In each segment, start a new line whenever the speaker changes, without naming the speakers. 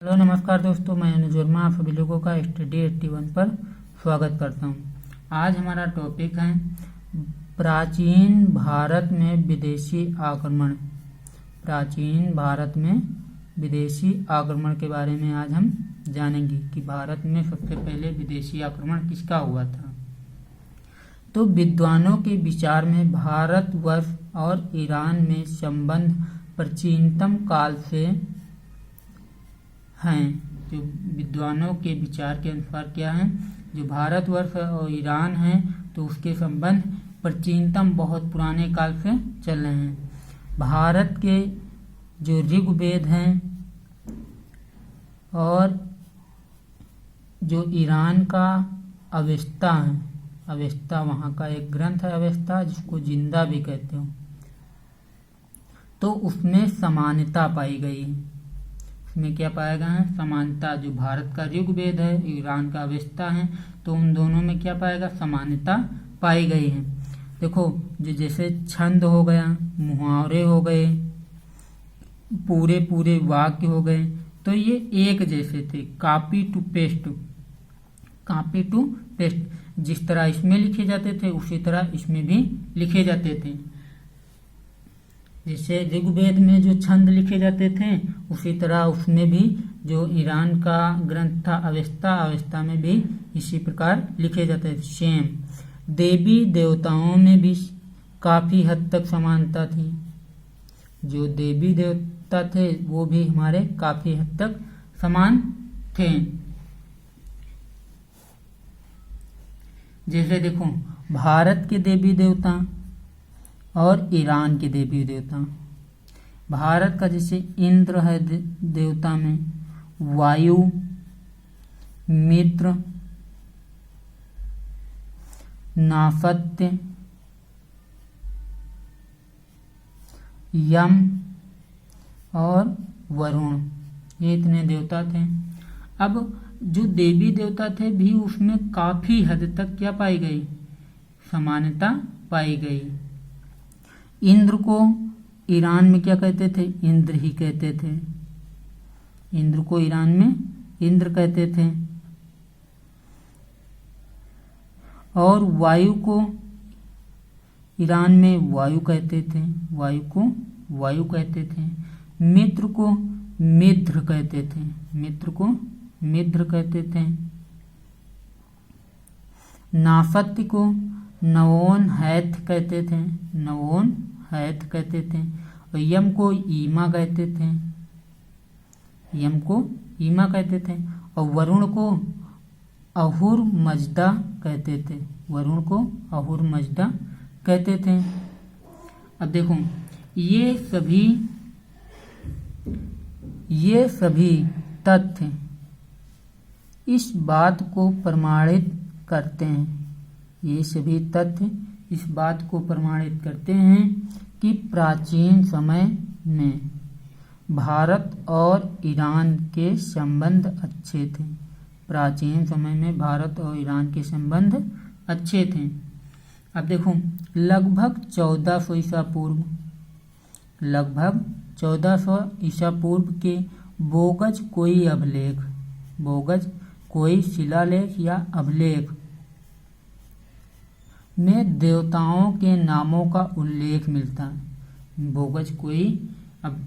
Hello नमस्कार दोस्तों, मैं अनुज वर्मा आप सभी लोगों का स्टडी 81 पर स्वागत करता हूं। आज हमारा टॉपिक है प्राचीन भारत में विदेशी आक्रमण। प्राचीन भारत में विदेशी आक्रमण के बारे में आज हम जानेंगे कि भारत में सबसे पहले विदेशी आक्रमण किसका हुआ था। तो विद्वानों के विचार में भारतवर्ष और ईरान में संबंध प्राचीनतम काल से हैं। जो विद्वानों के विचार के अनुसार क्या है, जो भारतवर्ष और ईरान है तो उसके संबंध प्राचीनतम बहुत पुराने काल से चल रहे हैं। भारत के जो ऋग्वेद हैं और जो ईरान का अवेस्ता है, अवेस्ता वहाँ का एक ग्रंथ है अवेस्ता, जिसको जिंदा भी कहते हो, तो उसमें समानता पाई गई है। में क्या पाया गया है, समानता। जो भारत का ऋग्वेद है, ईरान का अवेस्ता है, तो उन दोनों में क्या पाएगा, समानता पाई गई है। देखो, जो जैसे छंद हो गया, मुहावरे हो गए, पूरे पूरे वाक्य हो गए, तो ये एक जैसे थे। Copy to paste, copy to paste, जिस तरह इसमें लिखे जाते थे उसी तरह इसमें भी लिखे जाते थे। जैसे ऋग्वेद में जो छंद लिखे जाते थे उसी तरह उसमें भी जो ईरान का ग्रंथ था अवेस्ता, अवेस्ता में भी इसी प्रकार लिखे जाते थे, सेम। देवी देवताओं में भी काफी हद तक समानता थी। जो देवी देवता थे वो भी हमारे काफी हद तक समान थे। जैसे देखो, भारत के देवी देवता और ईरान के देवी देवता। भारत का जैसे इंद्र है देवता में, वायु, मित्र, नासत्य, यम और वरुण, ये इतने देवता थे। अब जो देवी देवता थे भी उसमें काफी हद तक क्या पाई गई, समानता पाई गई। इंद्र को ईरान में क्या कहते थे, इंद्र ही कहते थे। इंद्र को ईरान में इंद्र कहते थे। और वायु को ईरान में वायु कहते थे, वायु को वायु कहते थे। मित्र को मिद्र कहते थे, मित्र को मिद्र कहते थे। नासत्य को नवोन हैथ कहते थे, नवोन हैथ कहते थे। और यम को ईमा कहते थे, यम को ईमा कहते थे। और वरुण को अहुर मजदा कहते थे, वरुण को अहुर मजदा कहते थे। अब देखो, ये सभी तथ्य इस बात को प्रमाणित करते हैं, ये सभी तथ्य इस बात को प्रमाणित करते हैं कि प्राचीन समय में भारत और ईरान के संबंध अच्छे थे। प्राचीन समय में भारत और ईरान के संबंध अच्छे थे। अब देखो, लगभग 1400 ईसा पूर्व, लगभग 1400 ईसा पूर्व के बोगज कोई अभिलेख, बोगज कोई शिलालेख या अभिलेख में देवताओं के नामों का उल्लेख मिलता है। बोगज कोई अब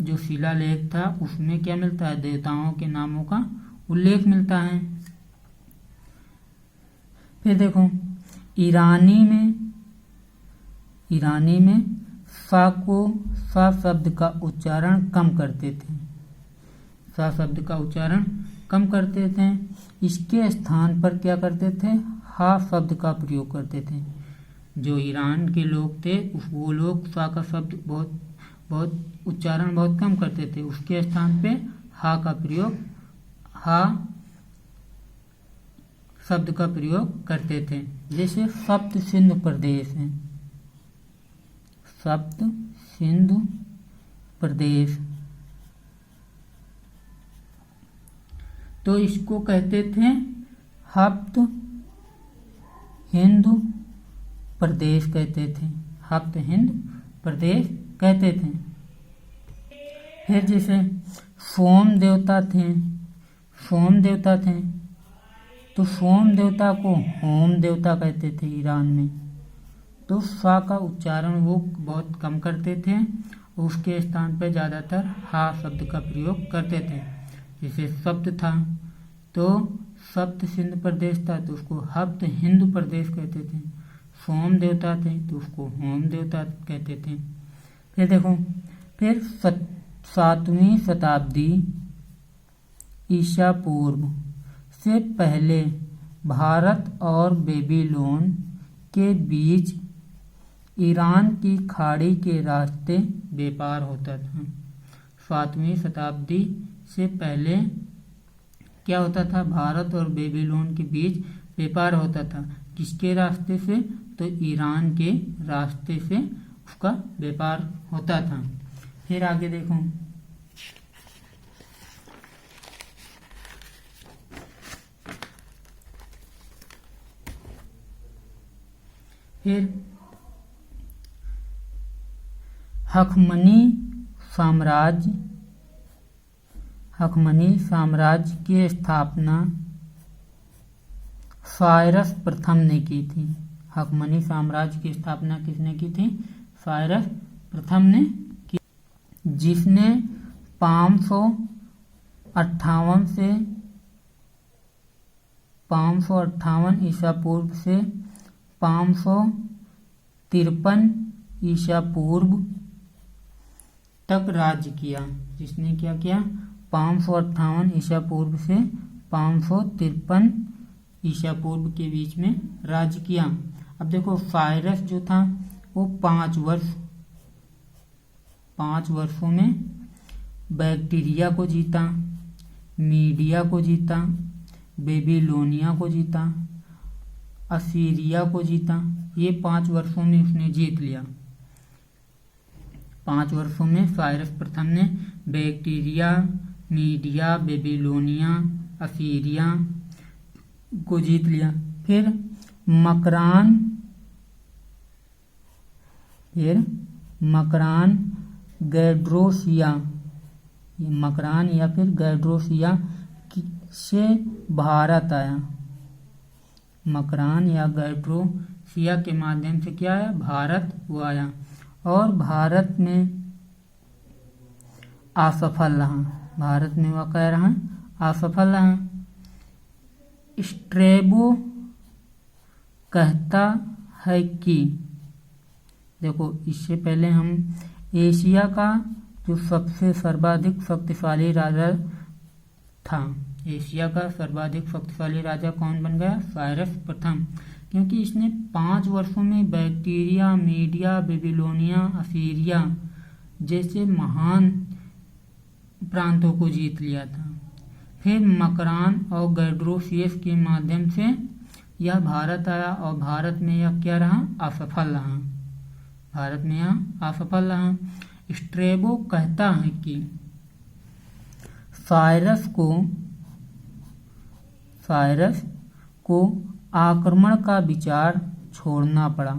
जो शिलालेख था उसमें क्या मिलता है, देवताओं के नामों का उल्लेख मिलता है। फिर देखो, ईरानी में सा को सा शब्द का उच्चारण कम करते थे, सा शब्द का उच्चारण कम करते थे। इसके स्थान पर क्या करते थे, हा शब्द का प्रयोग करते थे। जो ईरान के लोग थे वो लोग सा का शब्द बहुत उच्चारण बहुत कम करते थे, उसके स्थान पे हा का प्रयोग, हा शब्द का प्रयोग करते थे। जैसे सप्त सिंधु प्रदेश है, सप्त सिंधु प्रदेश, तो इसको कहते थे हप्त हिंदू प्रदेश कहते थे, हप्त हिंद प्रदेश कहते थे। फिर जैसे सोम देवता थे, सोम देवता थे, तो सोम देवता को होम देवता कहते थे ईरान में। तो सा का उच्चारण वो बहुत कम करते थे, उसके स्थान पर ज़्यादातर हा शब्द का प्रयोग करते थे। जैसे सप्त था तो सप्त सिंध प्रदेश था तो उसको हप्त हिंदू प्रदेश कहते थे। सोम देवता थे तो उसको होम देवता कहते थे। फिर देखो, फिर 7वीं शताब्दी ईसा पूर्व से पहले भारत और बेबीलोन के बीच ईरान की खाड़ी के रास्ते व्यापार होता था। 7वीं शताब्दी से पहले क्या होता था, भारत और बेबीलोन के बीच व्यापार होता था। किसके रास्ते से, तो ईरान के रास्ते से उसका व्यापार होता था। फिर आगे देखो, फिर हखमनी साम्राज्य की स्थापना साइरस प्रथम ने की थी। हखमनी साम्राज्य की स्थापना किसने की थी, साइरस प्रथम ने की, जिसने 558 ईसा पूर्व से 553 ईसा पूर्व तक राज्य किया। जिसने क्या किया, 558 ईसा पूर्व से 553 ईसा पूर्व के बीच में राज्य किया। अब देखो, साइरस जो था वो 5 वर्षों में बैक्टीरिया को जीता, मीडिया को जीता, बेबीलोनिया को जीता, असीरिया को जीता। ये 5 वर्षों में उसने जीत लिया। 5 वर्षों में साइरस प्रथम ने बैक्टीरिया, मीडिया, बेबीलोनिया, असीरिया को जीत लिया। फिर मकरान गैड्रोसिया, मकरान या फिर गैड्रोसिया से भारत आया। मकरान या गैड्रोसिया के माध्यम से क्या आया, भारत वो आया, और भारत में असफल रहा। भारत में वह कह रहा असफल रहा। स्ट्रेबो कहता है कि, देखो इससे पहले हम एशिया का जो सबसे सर्वाधिक शक्तिशाली राजा था, एशिया का सर्वाधिक शक्तिशाली राजा कौन बन गया, साइरस प्रथम, क्योंकि इसने 5 वर्षों में बैक्टीरिया, मीडिया, बेबीलोनिया, असीरिया जैसे महान प्रांतों को जीत लिया था। फिर मकरान और गैड्रोसियस के माध्यम से यह भारत आया, और भारत में यह क्या रहा, असफल रहा। भारत में यह असफल रहा। स्ट्रेबो कहता है कि साइरस को आक्रमण का विचार छोड़ना पड़ा।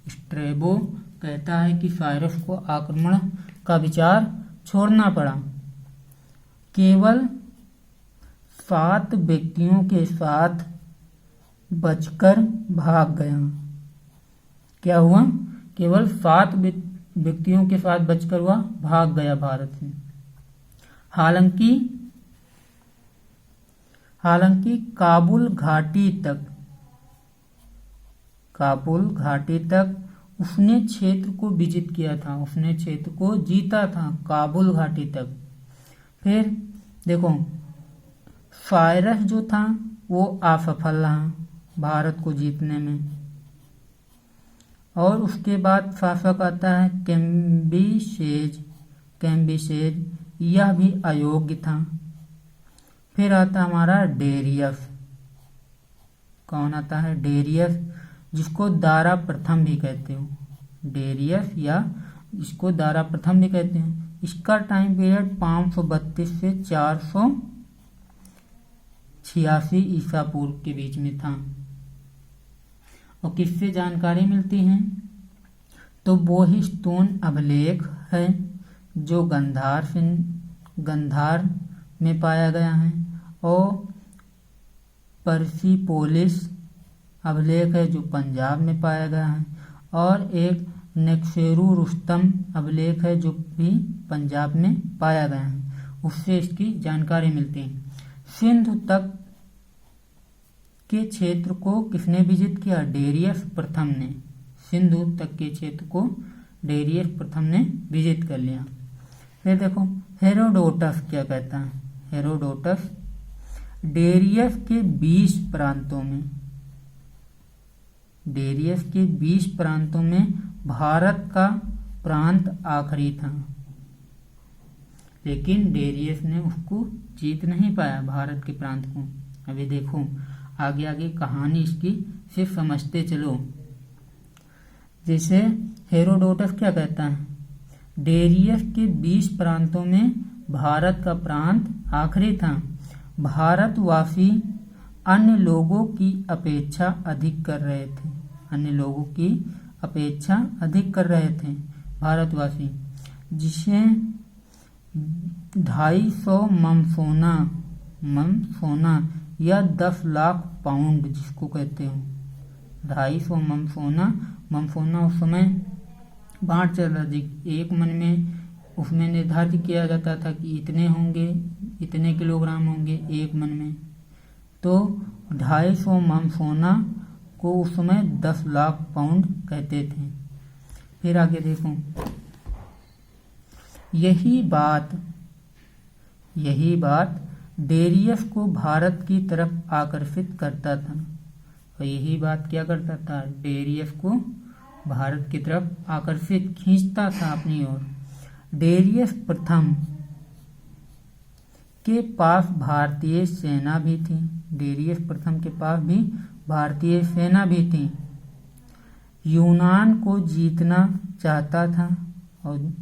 स्ट्रेबो कहता है कि साइरस को आक्रमण का विचार छोड़ना पड़ा। केवल 7 व्यक्तियों के साथ बचकर भाग गया। क्या हुआ, केवल 7 व्यक्तियों के साथ बचकर वह भाग गया भारत से। हालांकि काबुल घाटी तक उसने क्षेत्र को विजित किया था, उसने क्षेत्र को जीता था काबुल घाटी तक। फिर देखो, साइरस जो था वो असफल रहा भारत को जीतने में। और उसके बाद शासक आता है कैम्बिसेज, यह भी अयोग्य था। फिर आता हमारा डेरियस। कौन आता है, डेरियस, जिसको दारा प्रथम भी कहते हो, डेरियस या इसको दारा प्रथम भी कहते हैं। इसका टाइम पीरियड 532 से 486 ईसा पूर्व के बीच में था। और किससे जानकारी मिलती है, तो वो ही स्टोन अभिलेख है जो गंधार से गंधार में पाया गया है, और पर्सिपोलिस अभिलेख है जो पंजाब में पाया गया है, और एक नेक्सेरू रुस्तम अभिलेख है जो भी पंजाब में पाया गया है। उससे इसकी जानकारी मिलती है। सिंधु तक के क्षेत्र को किसने विजिट किया? डेरियस प्रथम ने। सिंधु तक के क्षेत्र को डेरियस प्रथम ने विजिट कर लिया। फिर देखो हेरोडोटस क्या कहता है। हेरोडोटस डेरियस के 20 प्रांतों में, डेरियस के 20 प्रांतों में भारत का प्रांत आखिरी था, लेकिन डेरियस ने उसको जीत नहीं पाया, भारत के प्रांत को। अभी देखो आगे आगे कहानी इसकी सिर्फ समझते चलो। जैसे हेरोडोटस क्या कहता है, डेरियस के 20 प्रांतों में भारत का प्रांत आखिरी था। भारतवासी अन्य लोगों की अपेक्षा अधिक कर रहे थे, अन्य लोगों की अपेक्षा अधिक कर रहे थे भारतवासी, जिसे 250 ममसोना या 10 लाख पाउंड जिसको कहते हो, 250 ममसोना उस समय बांट चल रहा थी। एक मन में उसमें निर्धारित किया जाता था कि इतने होंगे, इतने किलोग्राम होंगे एक मन में, तो 250 ममसोना को उस समय 10 लाख पाउंड कहते थे। फिर आगे देखो, यही बात डेरियस को भारत की तरफ आकर्षित करता था। और यही बात क्या करता था, डेरियस को भारत की तरफ आकर्षित खींचता था अपनी ओर। डेरियस प्रथम के पास भारतीय सेना भी थी, डेरियस प्रथम के पास भी भारतीय सेना भी थी। यूनान को जीतना चाहता था, और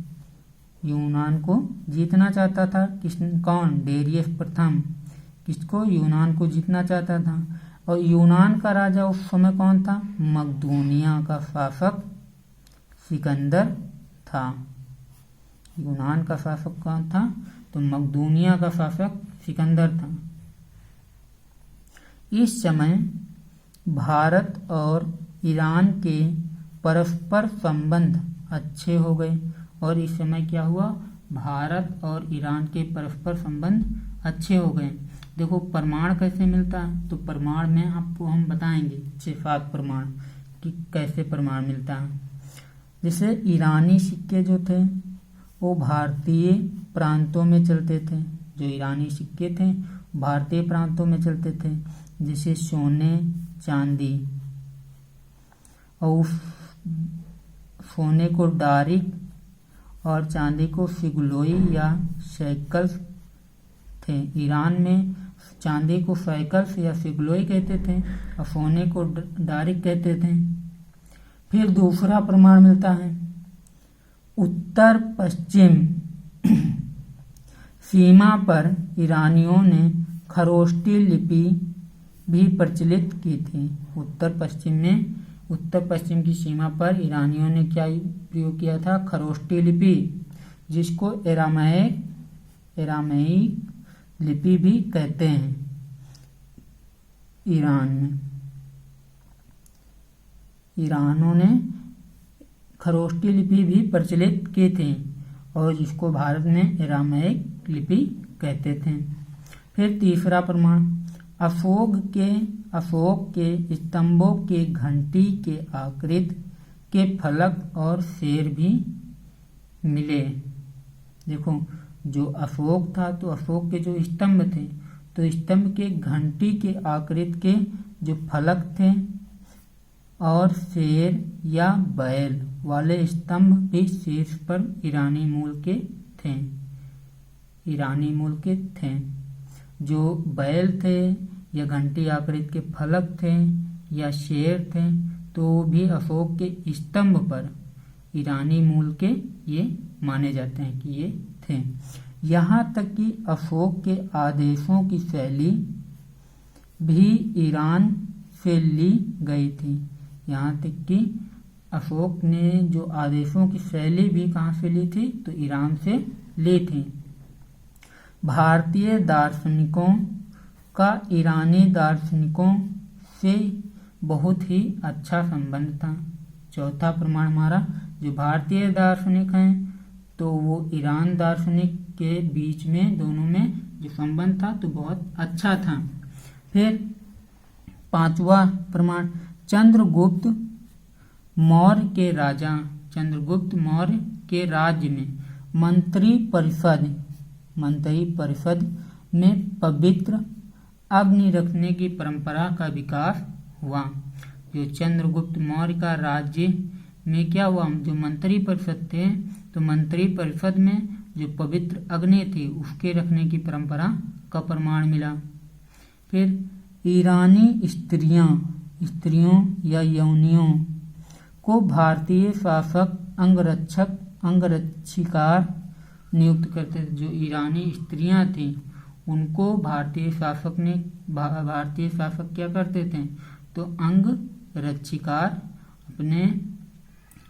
यूनान को जीतना चाहता था कौन? डेरियस प्रथम। किसको? यूनान को जीतना चाहता था। और यूनान का राजा उस समय कौन था? मकदूनिया का शासक सिकंदर था। यूनान का शासक कौन था? तो मकदूनिया का शासक सिकंदर था। इस समय भारत और ईरान के परस्पर संबंध अच्छे हो गए। और इस समय क्या हुआ? भारत और ईरान के परस्पर संबंध अच्छे हो गए। देखो प्रमाण कैसे मिलता है, तो प्रमाण में आपको हम बताएंगे 6-7 प्रमाण कि कैसे प्रमाण मिलता है। जैसे ईरानी सिक्के जो थे वो भारतीय प्रांतों में चलते थे, जो ईरानी सिक्के थे भारतीय प्रांतों में चलते थे, जैसे सोने चांदी, और सोने को डारिक और चांदी को सिगलोई या सैकल्स थे। ईरान में चांदी को सैकल्स या सिगलोई कहते थे और सोने को डारिक कहते थे। फिर दूसरा प्रमाण मिलता है, उत्तर पश्चिम सीमा पर ईरानियों ने खरोष्टी लिपि भी प्रचलित की थी। उत्तर पश्चिम की सीमा पर ईरानियों ने क्या प्रयोग किया था? खरोष्टी लिपि, जिसको एरामेइक लिपि भी कहते हैं। ईरानों ने खरोष्टी लिपि भी प्रचलित की थी, और जिसको भारत में एरामेइक लिपि कहते थे। फिर तीसरा प्रमाण, अशोक के स्तंभों के घंटी के आकृति के फलक और शेर भी मिले। देखो जो अशोक था, तो अशोक के जो स्तंभ थे, तो स्तंभ के घंटी के आकृति के जो फलक थे और शेर या बैल वाले स्तंभ भी शीर्ष पर ईरानी मूल के थे। जो बैल थे या घंटी आकृति के फलक थे या शेर थे, तो भी अशोक के स्तंभ पर ईरानी मूल के ये माने जाते हैं कि ये थे। यहाँ तक कि अशोक के आदेशों की शैली भी ईरान से ली गई थी। यहाँ तक कि अशोक ने जो आदेशों की शैली भी कहाँ से ली थी? तो ईरान से ली थी। भारतीय दार्शनिकों का ईरानी दार्शनिकों से बहुत ही अच्छा संबंध था। चौथा प्रमाण हमारा, जो भारतीय दार्शनिक हैं तो वो ईरान दार्शनिक के बीच में दोनों में जो संबंध था तो बहुत अच्छा था। फिर पांचवा प्रमाण, चंद्रगुप्त मौर्य के राज्य में मंत्री परिषद में पवित्र अग्नि रखने की परंपरा का विकास हुआ। जो चंद्रगुप्त मौर्य का राज्य में क्या हुआ, जो मंत्री परिषद थे तो मंत्री परिषद में जो पवित्र अग्नि थी उसके रखने की परंपरा का प्रमाण मिला। फिर ईरानी स्त्रियों या यौनियों को भारतीय शासक अंगरक्षिकार नियुक्त करते थे। जो ईरानी स्त्रियां थी उनको भारतीय शासक क्या करते थे, तो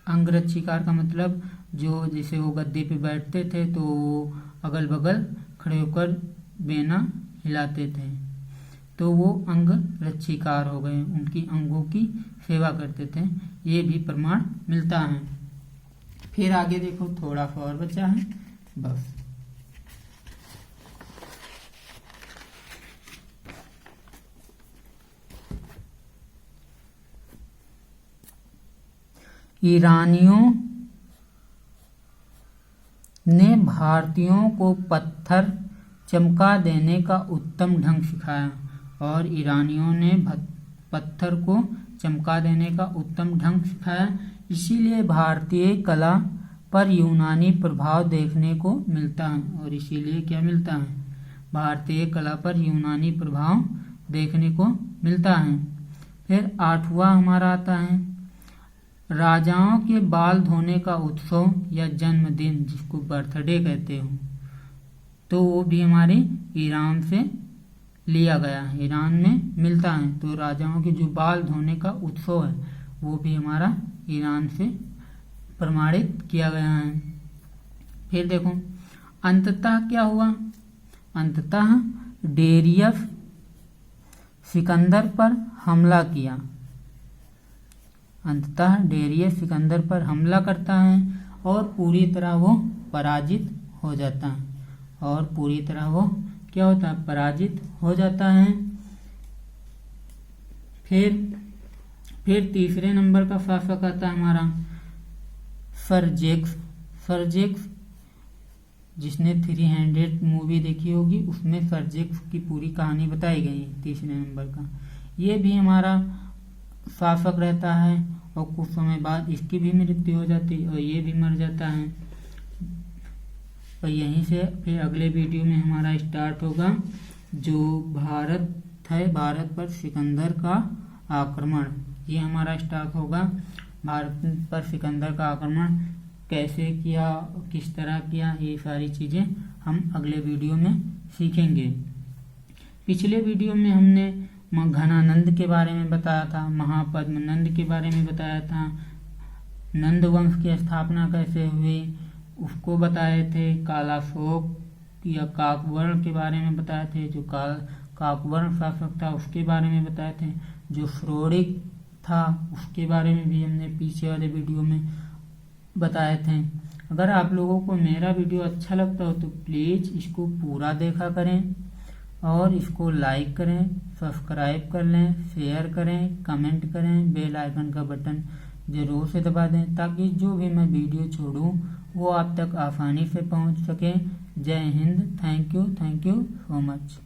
अंगरक्षिकार का मतलब जो जैसे वो गद्दे पे बैठते थे तो अगल बगल खड़े होकर बेना हिलाते थे तो वो अंग रक्षिकार हो गए, उनकी अंगों की सेवा करते थे। ये भी प्रमाण मिलता है। फिर आगे देखो, थोड़ा सा और बचा है बस। ईरानियों ने भारतीयों को पत्थर चमका देने का उत्तम ढंग सिखाया और ईरानियों ने पत्थर को चमका देने का उत्तम ढंग सिखाया। इसीलिए भारतीय कला पर यूनानी प्रभाव देखने को मिलता है। और इसीलिए क्या मिलता है, भारतीय कला पर यूनानी प्रभाव देखने को मिलता है। फिर आठवां हमारा आता है, राजाओं के बाल धोने का उत्सव या जन्मदिन, जिसको बर्थडे कहते हो, तो वो भी हमारे ईरान से लिया गया है, ईरान में मिलता है। तो राजाओं के जो बाल धोने का उत्सव है वो भी हमारा ईरान से प्रमाणित किया गया है। फिर देखो, अंततः क्या हुआ, अंततः डेरियस सिकंदर पर हमला किया। अंततः डेरियस सिकंदर पर हमला करता है और पूरी तरह वो पराजित हो जाता है। और पूरी तरह वो क्या होता है, पराजित हो जाता है। फिर तीसरे नंबर का शासक आता है हमारा सर्जेक्स, जिसने 300 मूवी देखी होगी उसमें सर्जेक्स की पूरी कहानी बताई गई है। तीसरे नंबर का ये भी हमारा शासक रहता है और कुछ समय बाद इसकी भी मृत्यु हो जाती है और ये भी मर जाता है। और यहीं से फिर अगले वीडियो में हमारा स्टार्ट होगा जो भारत है, भारत पर सिकंदर का आक्रमण। ये हमारा स्टार्ट होगा, भारत पर सिकंदर का आक्रमण कैसे किया, किस तरह किया, ये सारी चीज़ें हम अगले वीडियो में सीखेंगे। पिछले वीडियो में हमने घनानंद के बारे में बताया था, महापद्मनंद के बारे में बताया था, नंद वंश की स्थापना कैसे हुई उसको बताए थे, कालाशोक या काकवर्ण के बारे में बताए थे, जो काकवर्ण शासक था उसके बारे में बताए थे, जो श्रोणिक था उसके बारे में भी हमने पीछे वाले वीडियो में बताए थे। अगर आप लोगों को मेरा वीडियो अच्छा लगता हो तो प्लीज़ इसको पूरा देखा करें और इसको लाइक करें, सब्सक्राइब कर लें, शेयर करें, कमेंट करें, बेल आइकन का बटन ज़रूर से दबा दें ताकि जो भी मैं वीडियो छोड़ूं वो आप तक आसानी से पहुंच सके। जय Hind, thank you so much.